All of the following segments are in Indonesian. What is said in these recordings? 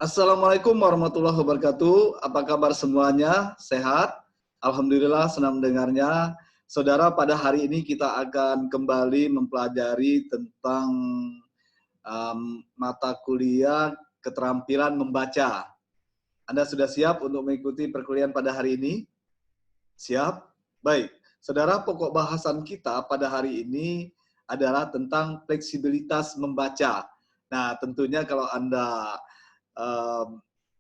Assalamualaikum warahmatullahi wabarakatuh. Apa kabar semuanya? Sehat? Alhamdulillah, senang mendengarnya. Saudara, pada hari ini kita akan kembali mempelajari tentang mata kuliah keterampilan membaca. Anda sudah siap untuk mengikuti perkuliahan pada hari ini? Siap? Baik. Saudara, pokok bahasan kita pada hari ini adalah tentang fleksibilitas membaca. Nah, tentunya kalau Anda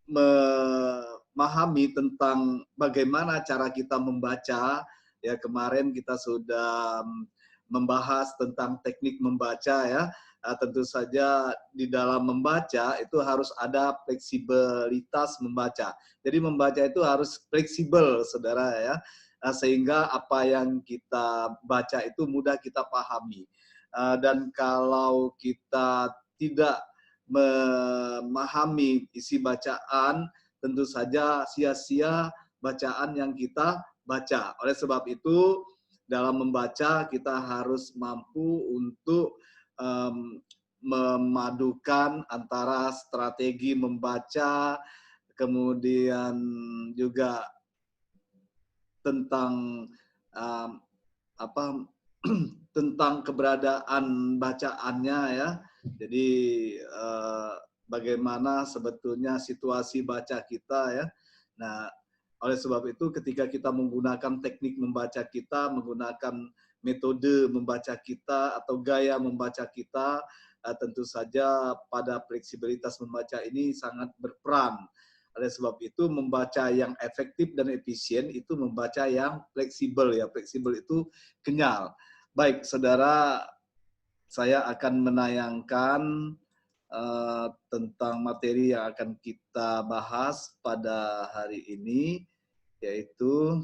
memahami tentang bagaimana cara kita membaca, ya kemarin kita sudah membahas tentang teknik membaca ya. Tentu saja di dalam membaca itu harus ada fleksibilitas membaca. Jadi membaca itu harus fleksibel, saudara ya, sehingga apa yang kita baca itu mudah kita pahami. Dan kalau kita tidak memahami isi bacaan, tentu saja sia-sia bacaan yang kita baca. Oleh sebab itu, dalam membaca kita harus mampu untuk memadukan antara strategi membaca, kemudian juga tentang tentang keberadaan bacaannya ya. Jadi bagaimana sebetulnya situasi baca kita ya. Nah, oleh sebab itu ketika kita menggunakan teknik membaca kita, menggunakan metode membaca kita atau gaya membaca kita, tentu saja pada fleksibilitas membaca ini sangat berperan. Oleh sebab itu membaca yang efektif dan efisien itu membaca yang fleksibel ya. Fleksibel itu kenyal. Baik, saudara, saya akan menayangkan tentang materi yang akan kita bahas pada hari ini, yaitu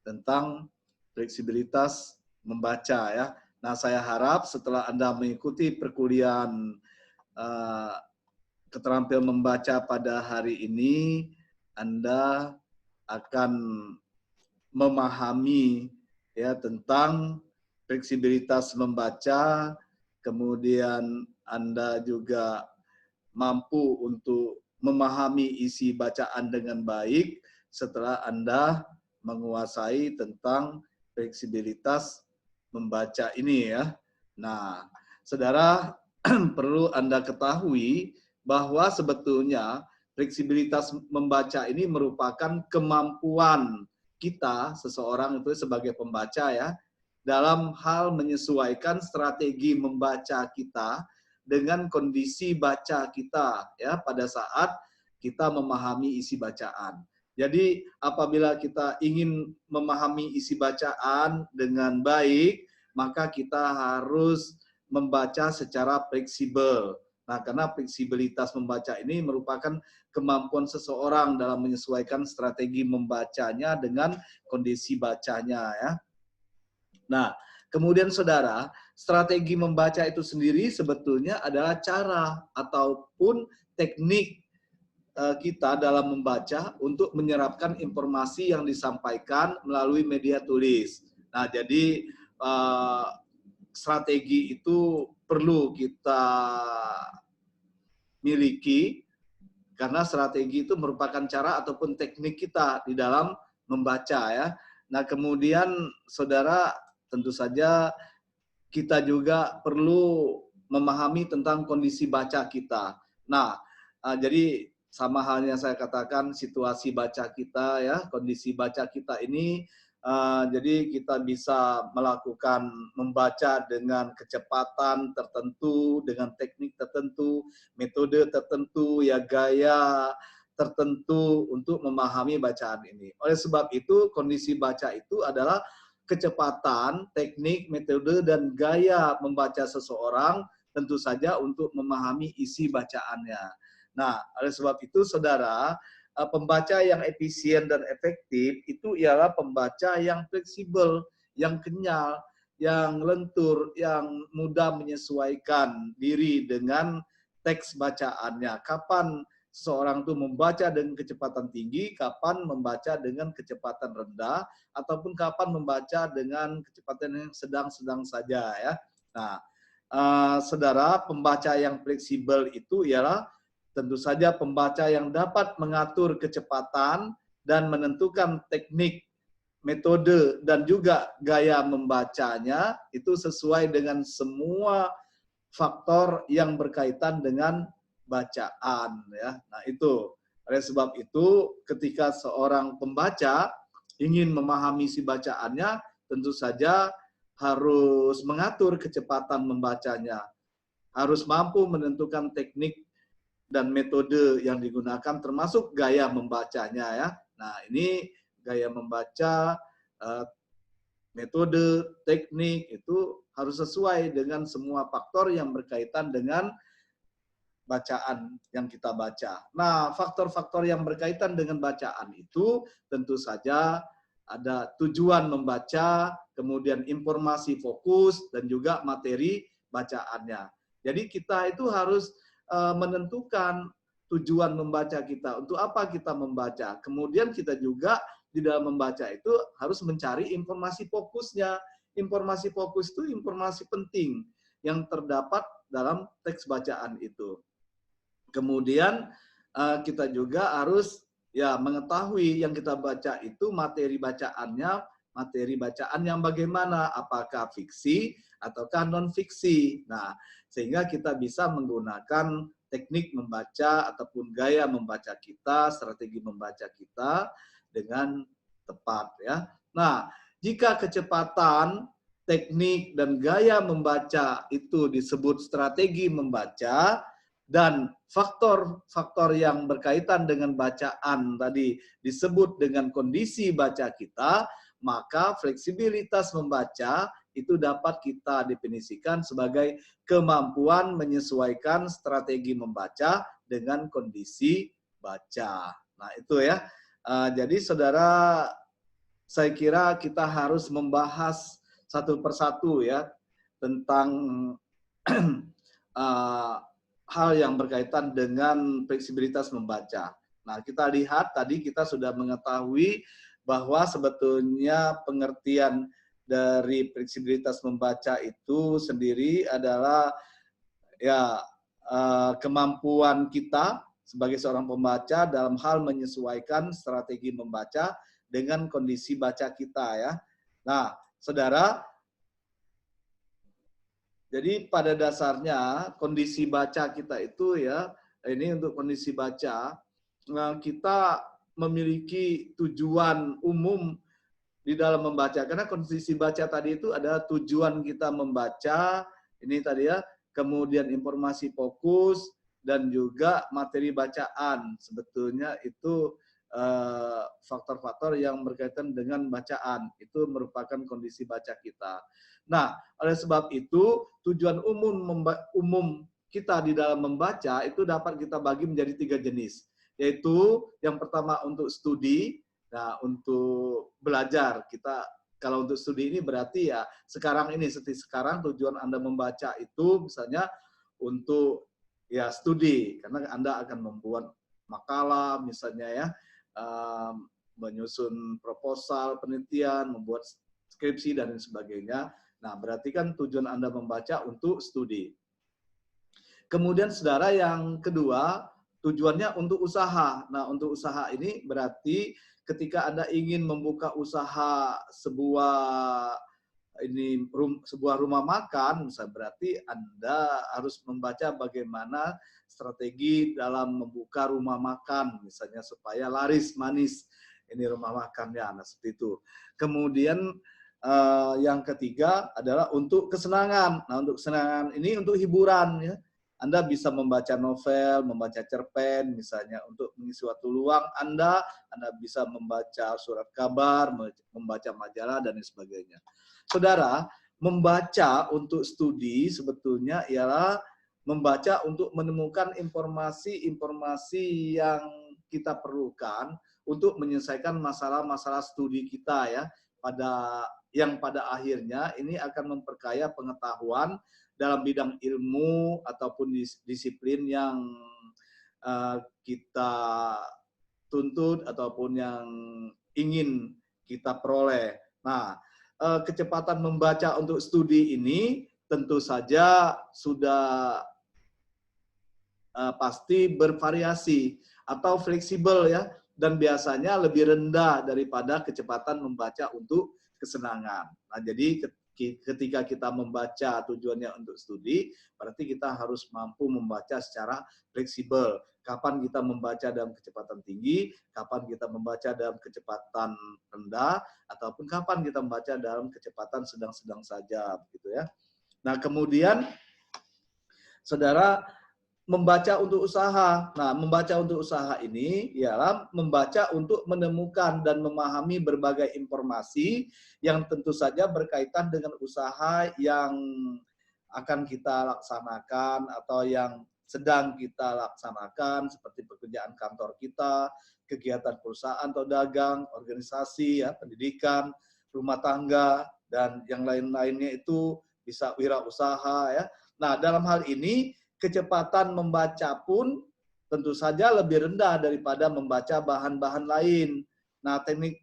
tentang fleksibilitas membaca ya. Nah, saya harap setelah Anda mengikuti perkuliahan keterampilan membaca pada hari ini, Anda akan memahami ya tentang fleksibilitas membaca, kemudian Anda juga mampu untuk memahami isi bacaan dengan baik setelah Anda menguasai tentang fleksibilitas membaca ini ya. Nah, saudara, perlu Anda ketahui bahwa sebetulnya fleksibilitas membaca ini merupakan kemampuan kita, seseorang itu sebagai pembaca ya, dalam hal menyesuaikan strategi membaca kita dengan kondisi baca kita ya pada saat kita memahami isi bacaan. Jadi apabila kita ingin memahami isi bacaan dengan baik, maka kita harus membaca secara fleksibel. Nah, karena fleksibilitas membaca ini merupakan kemampuan seseorang dalam menyesuaikan strategi membacanya dengan kondisi bacanya ya. Nah, kemudian saudara, strategi membaca itu sendiri sebetulnya adalah cara ataupun teknik kita dalam membaca untuk menyerapkan informasi yang disampaikan melalui media tulis. Nah, jadi strategi itu perlu kita miliki karena strategi itu merupakan cara ataupun teknik kita di dalam membaca ya. Nah, kemudian saudara, tentu saja kita juga perlu memahami tentang kondisi baca kita. Nah, jadi sama halnya saya katakan situasi baca kita ya, kondisi baca kita ini, jadi kita bisa melakukan membaca dengan kecepatan tertentu, dengan teknik tertentu, metode tertentu, ya gaya tertentu untuk memahami bacaan ini. Oleh sebab itu, kondisi baca itu adalah kecepatan, teknik, metode, dan gaya membaca seseorang tentu saja untuk memahami isi bacaannya. Nah, oleh sebab itu, saudara, pembaca yang efisien dan efektif itu ialah pembaca yang fleksibel, yang kenyal, yang lentur, yang mudah menyesuaikan diri dengan teks bacaannya. Kapan seseorang itu membaca dengan kecepatan tinggi, kapan membaca dengan kecepatan rendah, ataupun kapan membaca dengan kecepatan yang sedang-sedang saja ya. Nah, saudara, pembaca yang fleksibel itu ialah tentu saja pembaca yang dapat mengatur kecepatan dan menentukan teknik, metode, dan juga gaya membacanya itu sesuai dengan semua faktor yang berkaitan dengan bacaan ya. Nah, itu. Oleh sebab itu ketika seorang pembaca ingin memahami si bacaannya, tentu saja harus mengatur kecepatan membacanya, harus mampu menentukan teknik dan metode yang digunakan termasuk gaya membacanya ya. Nah, ini gaya membaca, metode, teknik itu harus sesuai dengan semua faktor yang berkaitan dengan bacaan yang kita baca. Nah, faktor-faktor yang berkaitan dengan bacaan itu tentu saja ada tujuan membaca, kemudian informasi fokus, dan juga materi bacaannya. Jadi kita itu harus menentukan tujuan membaca kita, untuk apa kita membaca. Kemudian kita juga di dalam membaca itu harus mencari informasi fokusnya. Informasi fokus itu informasi penting yang terdapat dalam teks bacaan itu. Kemudian kita juga harus ya mengetahui yang kita baca itu materi bacaannya, materi bacaan yang bagaimana, apakah fiksi ataukah non fiksi. Nah, sehingga kita bisa menggunakan teknik membaca ataupun gaya membaca kita, strategi membaca kita dengan tepat ya. Nah, jika kecepatan, teknik dan gaya membaca itu disebut strategi membaca, dan faktor-faktor yang berkaitan dengan bacaan tadi disebut dengan kondisi baca kita, maka fleksibilitas membaca itu dapat kita definisikan sebagai kemampuan menyesuaikan strategi membaca dengan kondisi baca. Nah, itu ya. Jadi saudara, saya kira kita harus membahas satu persatu ya tentang hal yang berkaitan dengan fleksibilitas membaca. Nah, kita lihat tadi kita sudah mengetahui bahwa sebetulnya pengertian dari fleksibilitas membaca itu sendiri adalah ya kemampuan kita sebagai seorang pembaca dalam hal menyesuaikan strategi membaca dengan kondisi baca kita ya. Nah, saudara, jadi pada dasarnya kondisi baca kita itu ya, ini untuk kondisi baca, kita memiliki tujuan umum di dalam membaca. Karena kondisi baca tadi itu ada tujuan kita membaca, ini tadi ya, kemudian informasi fokus, dan juga materi bacaan. Sebetulnya itu faktor-faktor yang berkaitan dengan bacaan. Itu merupakan kondisi baca kita. Nah, oleh sebab itu, tujuan umum kita di dalam membaca itu dapat kita bagi menjadi 3 jenis. Yaitu yang pertama untuk studi. Nah, untuk belajar, kita kalau untuk studi ini berarti ya sekarang ini, seperti sekarang tujuan Anda membaca itu misalnya untuk ya studi, karena Anda akan membuat makalah misalnya ya, menyusun proposal, penelitian, membuat skripsi dan sebagainya. Nah, berarti kan tujuan Anda membaca untuk studi. Kemudian saudara, yang kedua, tujuannya untuk usaha. Nah, untuk usaha ini berarti ketika Anda ingin membuka usaha sebuah rumah makan, berarti Anda harus membaca bagaimana strategi dalam membuka rumah makan, misalnya supaya laris manis ini rumah makannya. Nah, seperti itu. Kemudian yang ketiga adalah untuk kesenangan. Nah, untuk kesenangan ini untuk hiburan ya. Anda bisa membaca novel, membaca cerpen, misalnya untuk mengisi waktu luang Anda bisa membaca surat kabar, membaca majalah, dan sebagainya. Saudara, membaca untuk studi sebetulnya ialah membaca untuk menemukan informasi-informasi yang kita perlukan untuk menyelesaikan masalah-masalah studi kita ya, pada akhirnya ini akan memperkaya pengetahuan dalam bidang ilmu ataupun disiplin yang kita tuntut ataupun yang ingin kita peroleh. Nah, kecepatan membaca untuk studi ini tentu saja sudah pasti bervariasi atau fleksibel ya, dan biasanya lebih rendah daripada kecepatan membaca untuk kesenangan. Nah, jadi ketika kita membaca tujuannya untuk studi, berarti kita harus mampu membaca secara fleksibel. Kapan kita membaca dalam kecepatan tinggi, kapan kita membaca dalam kecepatan rendah, ataupun kapan kita membaca dalam kecepatan sedang-sedang saja, begitu ya. Nah, kemudian saudara membaca untuk usaha. Nah, membaca untuk usaha ini ialah membaca untuk menemukan dan memahami berbagai informasi yang tentu saja berkaitan dengan usaha yang akan kita laksanakan atau yang sedang kita laksanakan, seperti pekerjaan kantor kita, kegiatan perusahaan atau dagang, organisasi, ya, pendidikan, rumah tangga, dan yang lain-lainnya itu bisa wirausaha, ya. Nah, dalam hal ini kecepatan membaca pun tentu saja lebih rendah daripada membaca bahan-bahan lain. Nah, teknik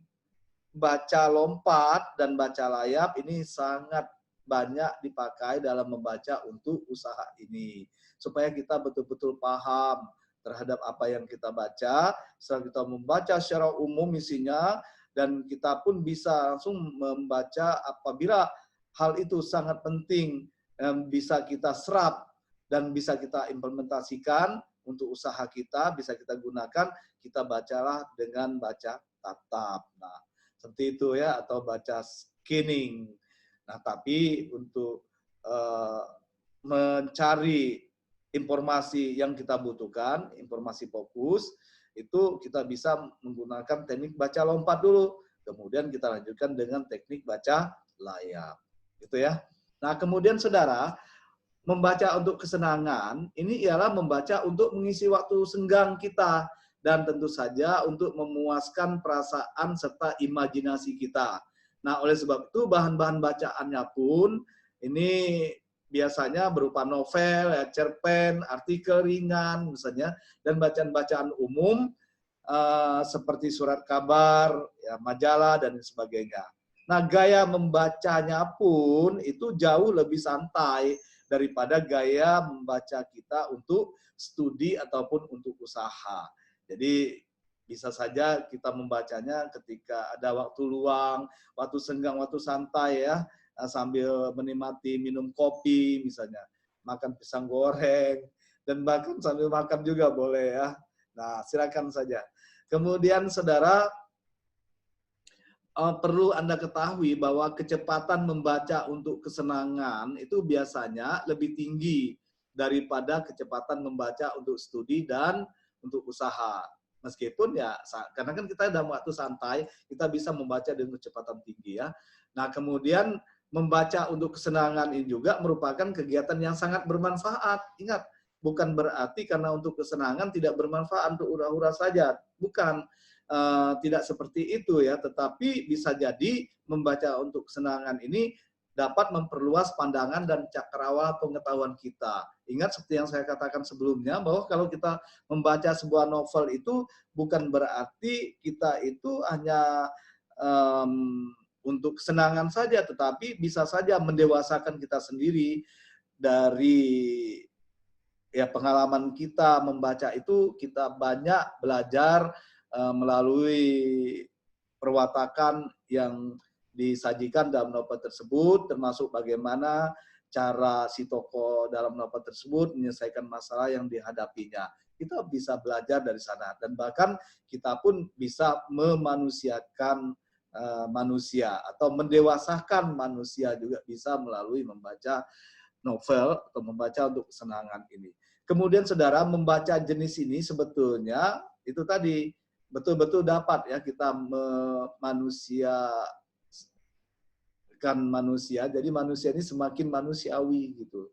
baca lompat dan baca layap ini sangat banyak dipakai dalam membaca untuk usaha ini. Supaya kita betul-betul paham terhadap apa yang kita baca, setelah kita membaca secara umum isinya, dan kita pun bisa langsung membaca apabila hal itu sangat penting, bisa kita serap dan bisa kita implementasikan untuk usaha kita, bisa kita gunakan, kita bacalah dengan baca tatap. Nah, seperti itu ya, atau baca scanning. Nah, tapi untuk mencari informasi yang kita butuhkan, informasi fokus, itu kita bisa menggunakan teknik baca lompat dulu. Kemudian kita lanjutkan dengan teknik baca layap. Gitu ya. Nah, kemudian saudara, membaca untuk kesenangan, ini ialah membaca untuk mengisi waktu senggang kita, dan tentu saja untuk memuaskan perasaan serta imajinasi kita. Nah, oleh sebab itu bahan-bahan bacaannya pun ini biasanya berupa novel, ya, cerpen, artikel ringan misalnya, dan bacaan-bacaan umum seperti surat kabar, ya, majalah, dan sebagainya. Nah, gaya membacanya pun itu jauh lebih santai daripada gaya membaca kita untuk studi ataupun untuk usaha. Jadi bisa saja kita membacanya ketika ada waktu luang, waktu senggang, waktu santai ya, sambil menikmati minum kopi misalnya, makan pisang goreng, dan bahkan sambil makan juga boleh ya. Nah, silakan saja. Kemudian saudara, perlu Anda ketahui bahwa kecepatan membaca untuk kesenangan itu biasanya lebih tinggi daripada kecepatan membaca untuk studi dan untuk usaha. Meskipun ya, karena kan kita dalam waktu santai, kita bisa membaca dengan kecepatan tinggi ya. Nah, kemudian membaca untuk kesenangan ini juga merupakan kegiatan yang sangat bermanfaat. Ingat, bukan berarti karena untuk kesenangan tidak bermanfaat untuk hura-hura saja. Bukan. Tidak seperti itu ya, tetapi bisa jadi membaca untuk kesenangan ini dapat memperluas pandangan dan cakrawala pengetahuan kita. Ingat seperti yang saya katakan sebelumnya, bahwa kalau kita membaca sebuah novel itu bukan berarti kita itu hanya untuk kesenangan saja, tetapi bisa saja mendewasakan kita sendiri. Dari ya pengalaman kita membaca itu, kita banyak belajar melalui perwatakan yang disajikan dalam novel tersebut, termasuk bagaimana cara si tokoh dalam novel tersebut menyelesaikan masalah yang dihadapinya. Kita bisa belajar dari sana, dan bahkan kita pun bisa memanusiakan manusia atau mendewasakan manusia juga bisa melalui membaca novel atau membaca untuk kesenangan ini. Kemudian saudara, membaca jenis ini sebetulnya itu tadi betul-betul dapat ya kita memanusiakan manusia, jadi manusia ini semakin manusiawi gitu.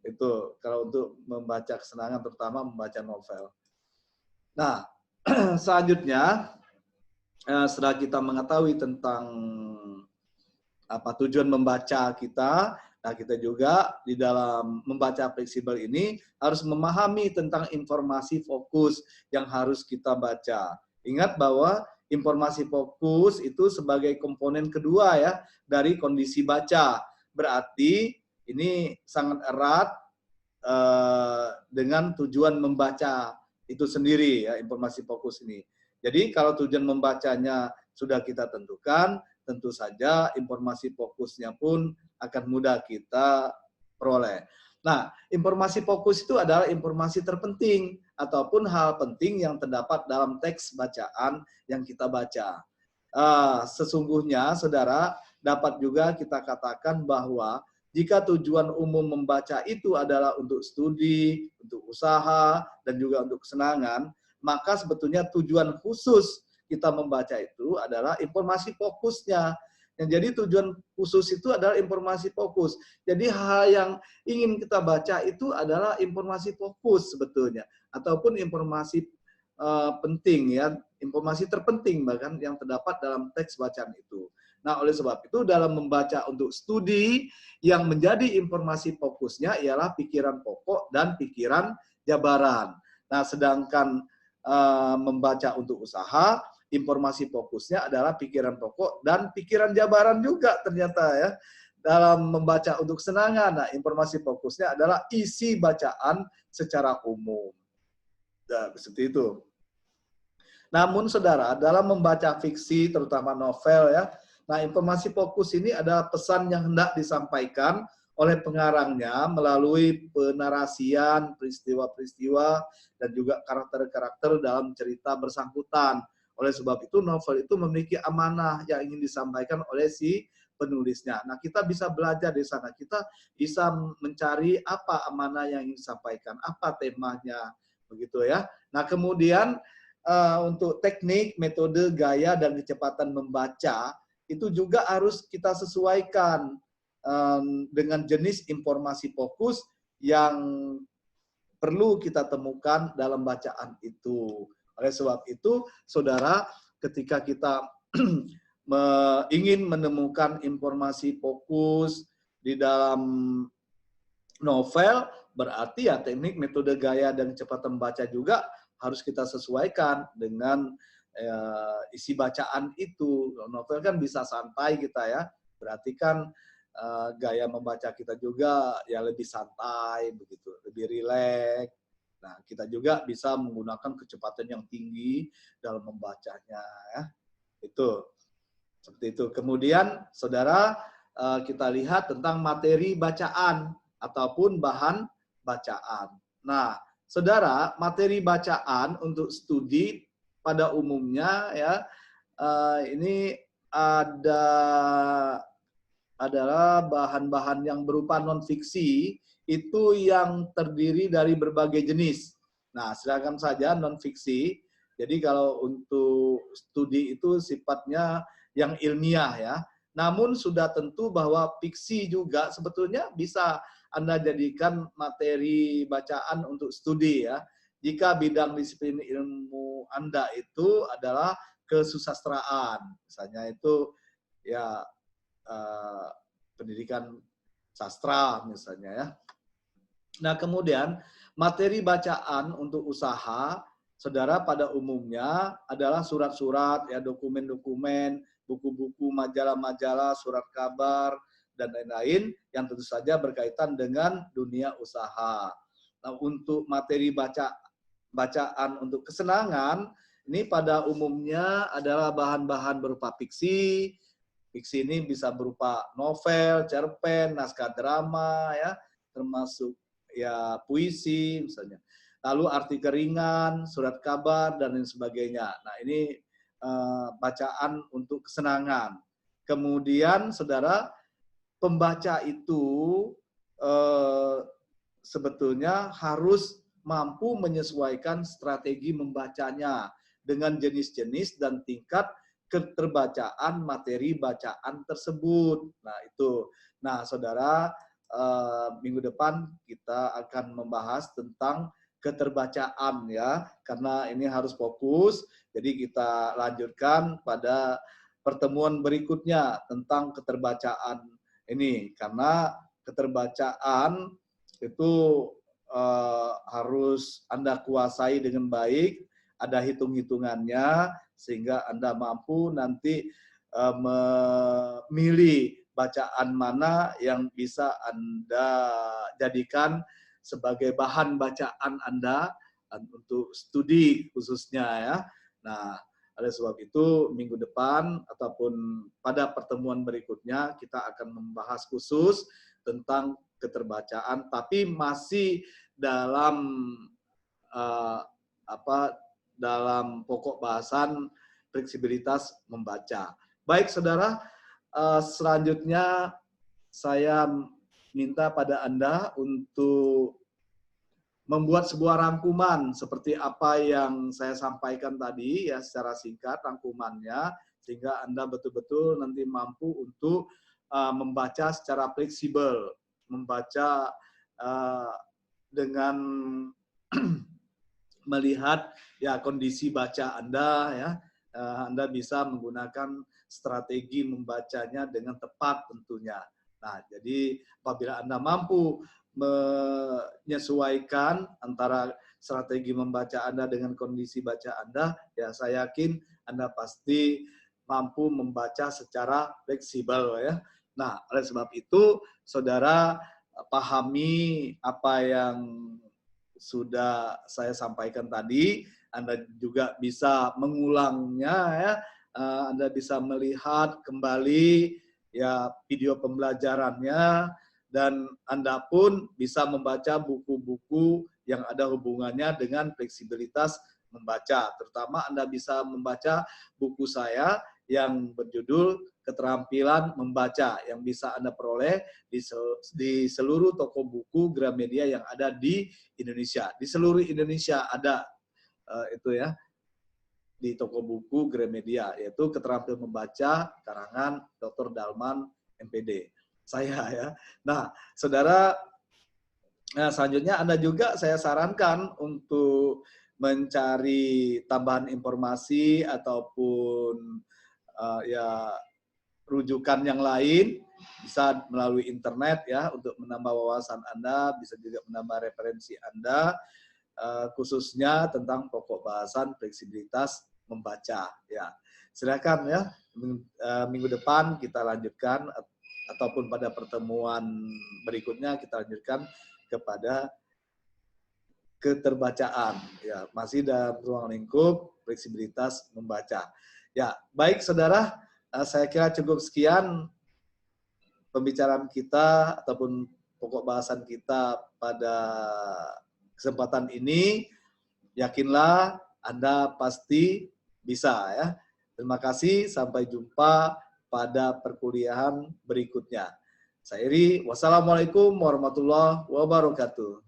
Itu kalau untuk membaca kesenangan, terutama membaca novel. Nah, selanjutnya setelah kita mengetahui tentang apa tujuan membaca kita, nah kita juga di dalam membaca fleksibel ini harus memahami tentang informasi fokus yang harus kita baca. Ingat bahwa informasi fokus itu sebagai komponen kedua ya dari kondisi baca. Berarti ini sangat erat dengan tujuan membaca itu sendiri ya, informasi fokus ini. Jadi kalau tujuan membacanya sudah kita tentukan, tentu saja informasi fokusnya pun akan mudah kita peroleh. Nah, informasi fokus itu adalah informasi terpenting ataupun hal penting yang terdapat dalam teks bacaan yang kita baca. Sesungguhnya, saudara, dapat juga kita katakan bahwa jika tujuan umum membaca itu adalah untuk studi, untuk usaha, dan juga untuk kesenangan, maka sebetulnya tujuan khusus kita membaca itu adalah informasi fokusnya. Yang jadi tujuan khusus itu adalah informasi fokus. Jadi hal yang ingin kita baca itu adalah informasi fokus sebetulnya, ataupun informasi penting ya, informasi terpenting bahkan yang terdapat dalam teks bacaan itu. Nah, oleh sebab itu dalam membaca untuk studi yang menjadi informasi fokusnya ialah pikiran pokok dan pikiran jabaran. Nah, sedangkan membaca untuk usaha, informasi fokusnya adalah pikiran pokok dan pikiran jabaran juga ternyata ya. Dalam membaca untuk kesenangan, nah informasi fokusnya adalah isi bacaan secara umum. Nah, seperti itu. Namun saudara, dalam membaca fiksi, terutama novel ya, nah informasi fokus ini adalah pesan yang hendak disampaikan oleh pengarangnya melalui penarasian peristiwa-peristiwa dan juga karakter-karakter dalam cerita bersangkutan. Oleh sebab itu, novel itu memiliki amanah yang ingin disampaikan oleh si penulisnya. Nah, kita bisa belajar di sana. Kita bisa mencari apa amanah yang ingin disampaikan, apa temanya, begitu ya. Nah, kemudian untuk teknik, metode, gaya, dan kecepatan membaca itu juga harus kita sesuaikan dengan jenis informasi fokus yang perlu kita temukan dalam bacaan itu. Oleh sebab itu, saudara, ketika kita ingin menemukan informasi fokus di dalam novel, berarti ya teknik, metode, gaya, dan kecepatan membaca juga harus kita sesuaikan dengan isi bacaan itu. Novel kan bisa santai kita ya, berarti kan gaya membaca kita juga ya lebih santai begitu, lebih rileks. Nah, kita juga bisa menggunakan kecepatan yang tinggi dalam membacanya ya. Itu seperti itu. Kemudian saudara, kita lihat tentang materi bacaan ataupun bahan bacaan. Nah, saudara, materi bacaan untuk studi pada umumnya ya ini adalah bahan-bahan yang berupa non-fiksi itu yang terdiri dari berbagai jenis. Nah, silakan saja non-fiksi. Jadi kalau untuk studi itu sifatnya yang ilmiah ya. Namun sudah tentu bahwa fiksi juga sebetulnya bisa Anda jadikan materi bacaan untuk studi ya. Jika bidang disiplin ilmu Anda itu adalah kesusastraan, misalnya itu ya pendidikan sastra misalnya ya. Nah, kemudian materi bacaan untuk usaha, saudara, pada umumnya adalah surat-surat, ya dokumen-dokumen, buku-buku, majalah-majalah, surat kabar, dan lain-lain yang tentu saja berkaitan dengan dunia usaha. Nah, untuk materi bacaan untuk kesenangan, ini pada umumnya adalah bahan-bahan berupa fiksi. Fiksi ini bisa berupa novel, cerpen, naskah drama, ya, termasuk ya puisi misalnya. Lalu artikel ringan, surat kabar, dan lain sebagainya. Nah, ini bacaan untuk kesenangan. Kemudian, saudara, pembaca itu sebetulnya harus mampu menyesuaikan strategi membacanya dengan jenis-jenis dan tingkat keterbacaan materi bacaan tersebut. Nah, itu. Nah, saudara, minggu depan kita akan membahas tentang keterbacaan ya, karena ini harus fokus. Jadi kita lanjutkan pada pertemuan berikutnya tentang keterbacaan ini, karena keterbacaan itu harus Anda kuasai dengan baik, ada hitung-hitungannya, sehingga Anda mampu nanti memilih bacaan mana yang bisa Anda jadikan sebagai bahan bacaan Anda untuk studi khususnya ya. Nah, oleh sebab itu minggu depan ataupun pada pertemuan berikutnya kita akan membahas khusus tentang keterbacaan, tapi masih dalam dalam pokok bahasan fleksibilitas membaca. Baik saudara, selanjutnya saya minta pada Anda untuk membuat sebuah rangkuman seperti apa yang saya sampaikan tadi ya, secara singkat rangkumannya, sehingga Anda betul-betul nanti mampu untuk membaca secara fleksibel, membaca dengan melihat ya kondisi baca Anda ya. Anda bisa menggunakan strategi membacanya dengan tepat tentunya. Nah, jadi apabila Anda mampu menyesuaikan antara strategi membaca Anda dengan kondisi baca Anda, ya saya yakin Anda pasti mampu membaca secara fleksibel ya. Nah, oleh sebab itu, saudara pahami apa yang sudah saya sampaikan tadi. Anda juga bisa mengulangnya ya. Anda bisa melihat kembali ya video pembelajarannya, dan Anda pun bisa membaca buku-buku yang ada hubungannya dengan fleksibilitas membaca. Terutama Anda bisa membaca buku saya yang berjudul Keterampilan Membaca, yang bisa Anda peroleh di seluruh toko buku Gramedia yang ada di Indonesia. Di seluruh Indonesia ada itu ya, di toko buku Gramedia, yaitu Keterampilan Membaca karangan Dr. Dalman MPD. Saya ya. Nah, saudara, selanjutnya Anda juga saya sarankan untuk mencari tambahan informasi ataupun ya rujukan yang lain, bisa melalui internet ya untuk menambah wawasan Anda, bisa juga menambah referensi Anda, khususnya tentang pokok bahasan fleksibilitas membaca. Ya, silakan ya, minggu depan kita lanjutkan ataupun pada pertemuan berikutnya kita lanjutkan kepada keterbacaan. Ya, masih dalam ruang lingkup fleksibilitas membaca. Ya, baik saudara, saya kira cukup sekian pembicaraan kita ataupun pokok bahasan kita pada kesempatan ini. Yakinlah Anda pasti bisa ya. Terima kasih, sampai jumpa pada perkuliahan berikutnya. Saya Iri, wassalamualaikum warahmatullahi wabarakatuh.